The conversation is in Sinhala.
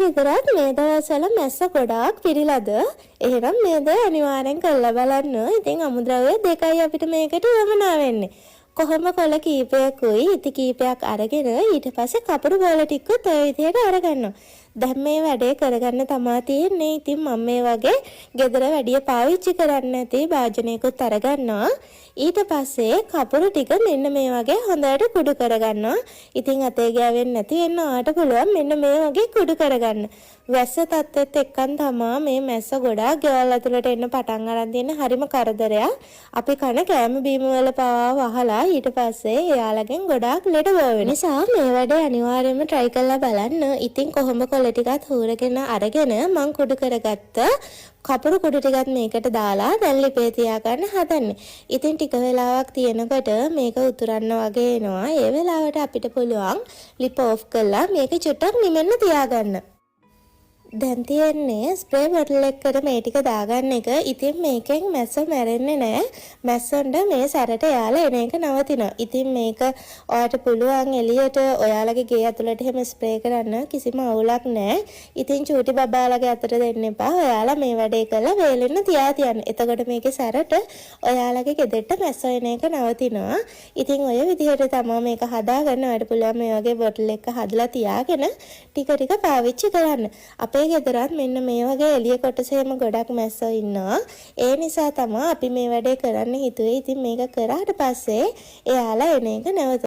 විතරක් මේ දවස්වල මැස්ස ගොඩාක් පිරිලාද? එහෙනම් මේ දේ අනිවාර්යෙන් කරලා බලන්න. ඉතින් අමුද්‍රව්‍ය දෙකයි අපිට මේකට වමනා වෙන්නේ. කොහොම කොළ කීපයකුයි ඉති කීපයක් අරගෙන ඊට පස්සේ කපුරු බෝල ටිකත් ඔය විදිහට අරගන්නවා. දැන් මේ වැඩේ කරගන්න තමා තියෙන්නේ. ඉතින් මම මේ වගේ ගෙදර වැඩිය පාවිච්චි කරන්නේ නැති භාජනයකුත් අරගන්නවා. ඊට පස්සේ කපුරු ටික මෙන්න මේ වගේ හොඳට කුඩු කරගන්නවා. ඉතින් අතේ ගෑවෙන්නේ නැති වෙන්න ආට පුළුවන් මෙන්න මේ වගේ කුඩු කරගන්න. වැස්ස තත්ත්වෙත් එක්කන් තමා මේ මැස්ස ගොඩාක් ගෙවල් ඇතුළට එන්න පටන් අරන් තියෙන හරිම කරදරයක්. අපි කන කෑම බීම වල පවා වහලා ඊට පස්සේ එයාලගෙන් ගොඩාක් ලෙඩ වෙන නිසා මේ වැඩේ අනිවාර්යයෙන්ම try කරලා බලන්න. ඉතින් කොහොම කොළ ටිකත් හූරගෙන අරගෙන මං කුඩු කරගත්ත කපුරු කුඩු ටිකත් මේකට දාලා දැන් ලිපේ තියාගන්න හදන්නේ. ඉතින් ටික වෙලාවක් තියෙනකොට මේක උතුරන්න වගේ එනවා. ඒ වෙලාවට අපිට පුළුවන් ලිප ඔෆ් කරලා මේක චුට්ටක් නිමෙන්න තියාගන්න. දැන් තියෙන්නේ ස්ප්‍රේ බොටල් එකකට මේ ටික දාගන්න එක. ඉතින් මේකෙන් මැස්ස මැරෙන්නේ නැහැ. මැස්සොන්ට මේ සැරට යාලා එන එක නවතිනවා. ඉතින් මේක ඔයාලට පුළුවන් එළියට ඔයාලගේ ගේ ඇතුළට එහෙම ස්ප්‍රේ කරන්න කිසිම අවුලක් නැහැ. ඉතින් චූටි බබාලගේ අතට දෙන්න එපා. ඔයාලා මේ වැඩේ කරලා වේලෙන්න තියා තියන්න. එතකොට මේකේ සැරට ඔයාලගේ ගෙදරට මැස්ස එන එක නවතිනවා. ඉතින් ඔය විදිහට තමයි මේක හදාගන්න. ඔයාලට පුළුවන් මේ වගේ බොටල් එක හදලා තියාගෙන ටික ටික පාවිච්චි කරන්න. අපේ ගෙදරත් මෙන්න මේ වගේ එළිය කොටසේම ගොඩක් මැස්සෝ ඉන්නවා. ඒ නිසා තමයි අපි මේ වැඩේ කරන්න හිතුවේ. ඉතින් මේක කරාට පස්සේ එයාලා එන එක නැවත